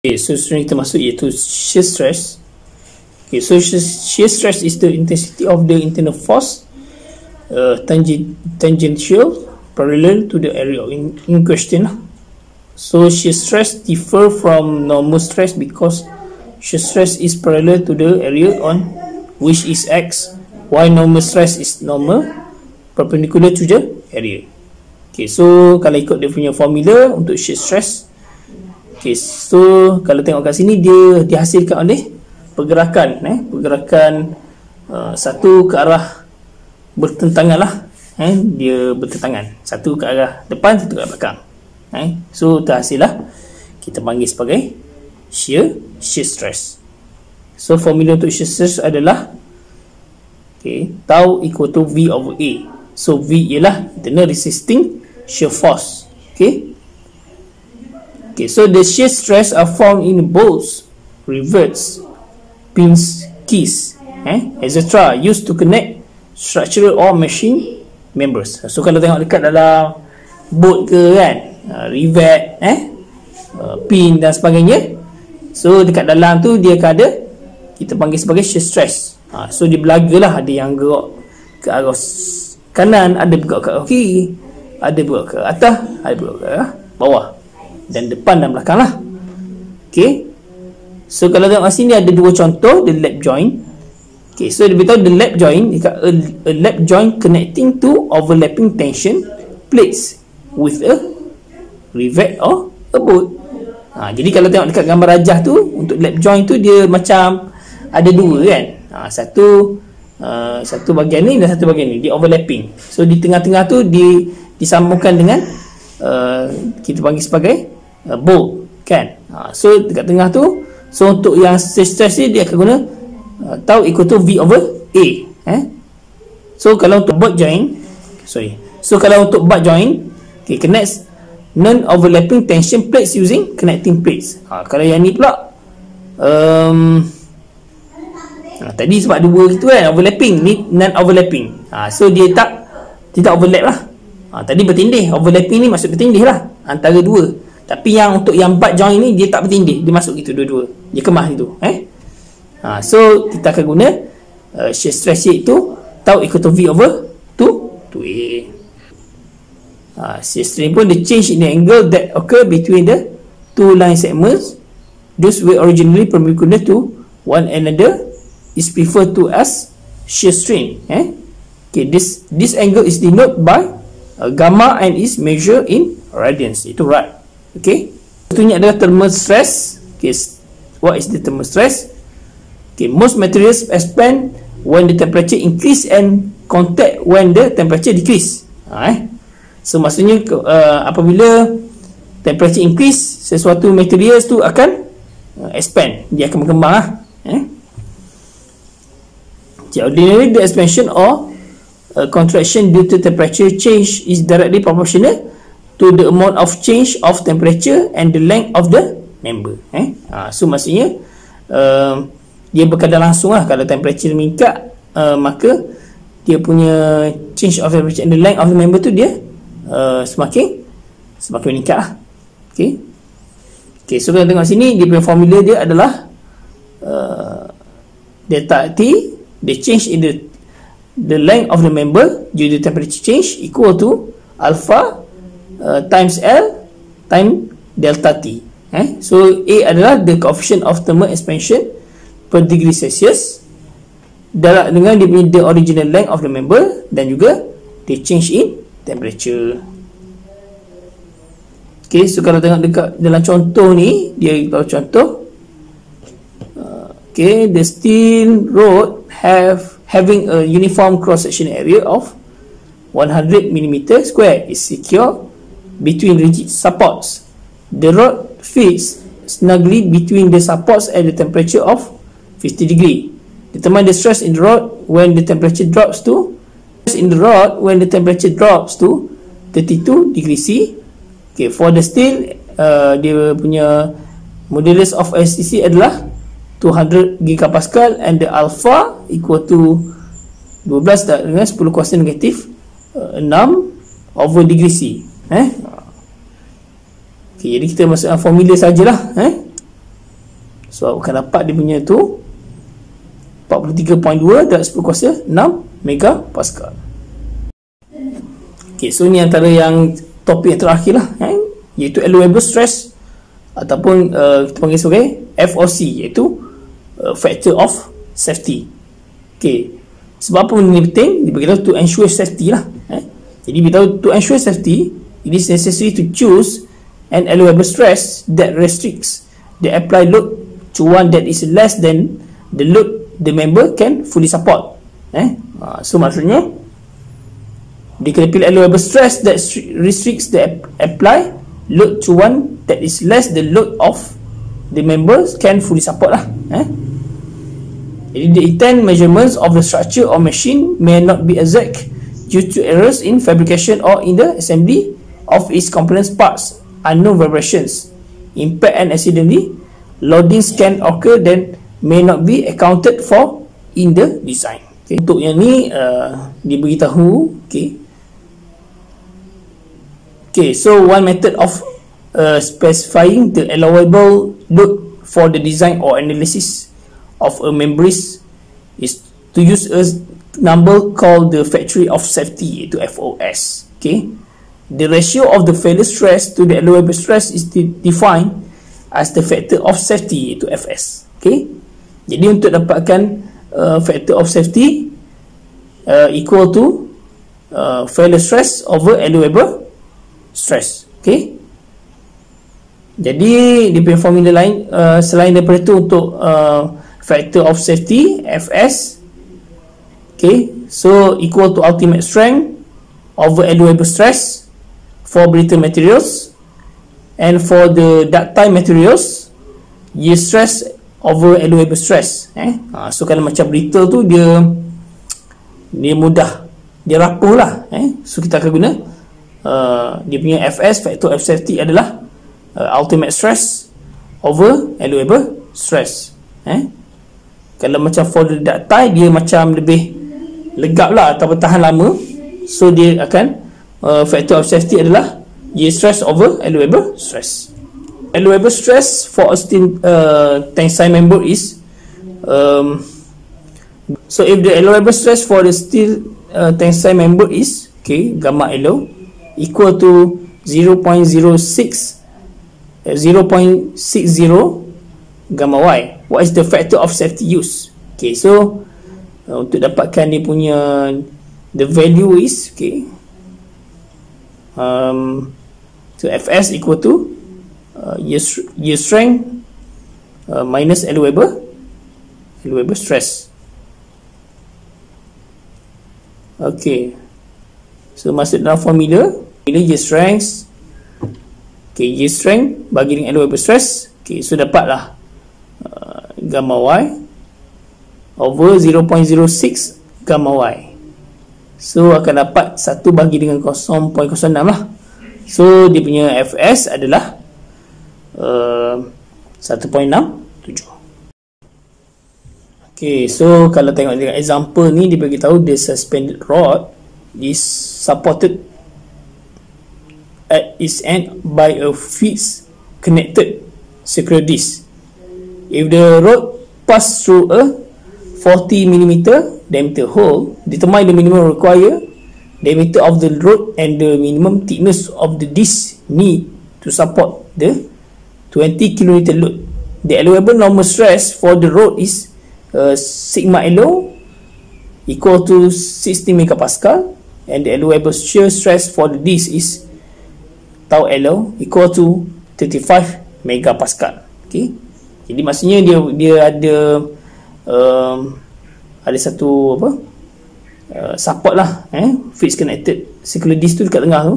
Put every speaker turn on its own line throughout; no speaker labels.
Okay, so seterusnya kita masuk iaitu shear stress. Okay, so shear stress is the intensity of the internal force tangential parallel to the area in question. So shear stress differ from normal stress because shear stress is parallel to the area on which is x, while normal stress is normal perpendicular to the area. Okay, so kalau ikut dia punya formula untuk shear stress, okay, so kalau tengok kat sini dia dihasilkan oleh pergerakan satu ke arah bertentangan lah, dia bertentangan, satu ke arah depan, satu ke arah belakang, so terhasil lah kita panggil sebagai shear stress. So formula untuk shear stress adalah tau equal to V over A. So V ialah internal resisting shear force. Okay, so the shear stress are formed in bolts, rivets, pins, keys, etc. used to connect structural or machine members. So kalau tengok dekat dalam bolt ke kan, rivet, pin dan sebagainya, so dekat dalam tu dia akan ada, kita panggil sebagai shear stress. So dia belaga lah, ada yang gerak ke arah kanan, ada bergerak ke arah kiri, ada bergerak ke atas, ada bergerak ke arah bawah dan depan dan belakang lah. Okay, so kalau tengok sini ada dua contoh, the lap joint. Okay, so dia beritahu the lap joint, a lap joint connecting to overlapping tension plates with a rivet or a bolt. Jadi kalau tengok dekat gambar rajah tu, untuk lap joint tu dia macam ada dua kan, satu bahagian ni dan satu bahagian ni, dia overlapping. So di tengah-tengah tu disambungkan dengan kita panggil sebagai bolt kan. So dekat tengah tu, so untuk yang stress ni dia akan guna tau equal to V over A. So kalau untuk butt joint, kalau untuk butt joint, connects non-overlapping tension plates using connecting plates. Kalau yang ni pula tadi sebab dua gitu kan, overlapping, ni non-overlapping. So dia tak overlap lah. Tadi bertindih, overlapping ni maksud bertindih lah antara dua. Tapi yang untuk yang butt joint ni dia tak bertindih, dia masuk gitu dua-dua, dia kemas gitu. So kita akan guna shear stress iaitu tau equal to V over 2A. Shear stress pun the change in the angle that occur between the two line segments, those were originally perpendicular to one another, is referred to as shear strain. Okay, this angle is denoted by gamma and is measured in radians. Itu rad. Okay, satunya adalah thermal stress. Okay, what is the thermal stress? Okay, most materials expand when the temperature increase and contact when the temperature decrease. So maksudnya apabila temperature increase, sesuatu materials tu akan expand, dia akan berkembang lah. Ordinarily the expansion or contraction due to temperature change is directly proportional to the amount of change of temperature and the length of the member. So maksudnya dia berkaitan langsung lah. Kalau temperature meningkat, maka dia punya change of temperature and the length of the member tu dia semakin meningkat lah. Okay, so kalau tengok sini, dia punya formula dia adalah delta T, the change in the length of the member due to temperature change equal to alpha times L times delta T. So A adalah the coefficient of thermal expansion per degree Celsius dengan dia punya the original length of the member dan juga the change in temperature. Okay, so kalau tengok dekat dalam contoh ni, dia tahu contoh. Okay, the steel rod having a uniform cross-section area of 100 mm square is secure between rigid supports. The rod fits snugly between the supports at the temperature of 50 degree. Determine the stress in the rod when the temperature drops to 32 degree C. Okay, for the steel, dia punya modulus of STC adalah 200 gigapascal and the alpha equal to 12 dengan 10 kuasa negatif 6 over degree C. Okay, jadi kita masukkan formula sajalah. So akan dapat dia punya tu 43.2 darab 10 kuasa 6 megapascal. Okay, so ni antara yang topik yang terakhir lah, iaitu allowable stress ataupun kita panggil sebagai FOC, iaitu factor of safety. Okay, sebab apa benda ni penting? Dia beritahu to ensure safety lah. Jadi beritahu to ensure safety, it is necessary to choose an allowable stress that restricts the applied load to one that is less than the load the member can fully support. So maksudnya dia kena pilih allowable stress that restricts the applied load to one that is less the load of the members can fully support lah. Jadi the intent measurements of the structure or machine may not be exact due to errors in fabrication or in the assembly of its components parts, unknown vibrations, impact and accidentally loadings can occur that may not be accounted for in the design. Okay. Untuk yang ni diberitahu. Okay, so one method of specifying the allowable load for the design or analysis of a membrane is to use a number called the factor of safety, to FOS. Okay, the ratio of the failure stress to the allowable stress is defined as the factor of safety, to FS. Okay, jadi untuk dapatkan factor of safety equal to failure stress over allowable stress. Okay, jadi dia punya formula lain selain daripada itu untuk factor of safety, FS. Okay, so equal to ultimate strength over allowable stress for brittle materials, and for the ductile materials, yield stress over allowable stress. So kalau macam brittle tu dia mudah, dia rapuh lah. So kita akan guna dia punya FS, factor of safety, adalah ultimate stress over allowable stress. Kalau macam for the ductile, dia macam lebih legap lah atau bertahan lama. So dia akan factor of safety adalah yield stress over allowable stress. Allowable stress for a steel tensile member is so if the allowable stress for the steel tensile member is gamma LO equal to 0.60 gamma Y, what is the factor of safety used? So untuk dapatkan dia punya the value is so FS equal to yield strength minus allowable stress. So masuk dalam formula yield strength, yield strength bagi dengan allowable stress. So dapatlah gamma Y over 0.06 gamma Y. So akan dapat 1 bagi dengan 0.06 lah. So dia punya FS adalah 1.67. So kalau tengok dengan example ni, dia bagi tahu the suspended rod is supported at its end by a fixed connected circular disc. If the rod pass through a 40 mm diameter hole, determine the minimum required diameter of the rod and the minimum thickness of the disc need to support the 20 kN load. The allowable normal stress for the rod is sigma LO equal to 60 megapascal, and the allowable shear stress for the disc is tau LO equal to 35 megapascal. Jadi maksudnya dia ada satu support lah, fixed connected circular disc tu dekat tengah tu.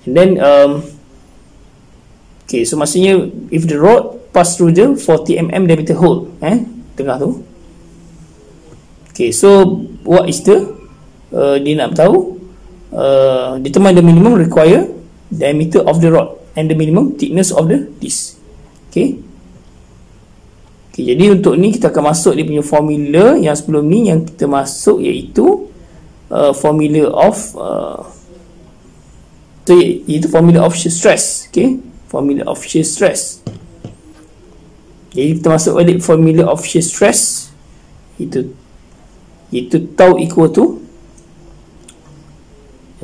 And then so maksudnya if the rod pass through the 40 mm diameter hole tengah tu. So what is the dia nak tahu determine the minimum required diameter of the rod and the minimum thickness of the disc. Jadi untuk ni kita akan masuk dia punya formula yang sebelum ni yang kita masuk, iaitu formula of iaitu formula of shear stress. Formula of shear stress. Jadi kita masuk balik formula of shear stress, itu tau equal to,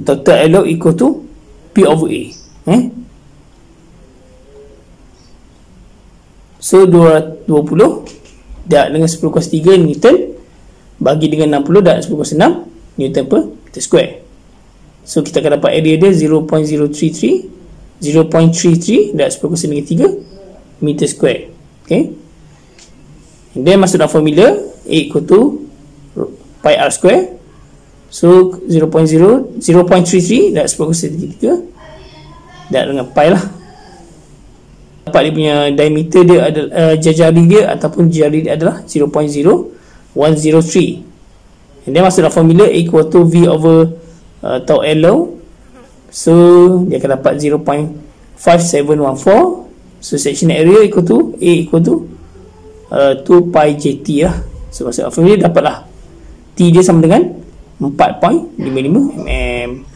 total load equal to P over A. So 220 darab dengan 10 kuasa 3 Newton bagi dengan 60 darab 10 kuasa 6 Newton per meter square. So kita akan dapat area dia 0.33 darab 10 kuasa dengan 3 meter square. Okay, and then masuk dalam formula A equal to pi r square. So 0.33 darab 10 kuasa 3 darab dengan pi lah. Dapat dia punya diameter dia adalah jari dia ataupun jari dia adalah 0.0103. And then masuk dalam formula A equal to V over tau L. So dia akan dapat 0.5714. So section area equal to A equal to 2 pi JT lah. So masuk dalam formula dapatlah T dia sama dengan 4.55 mm.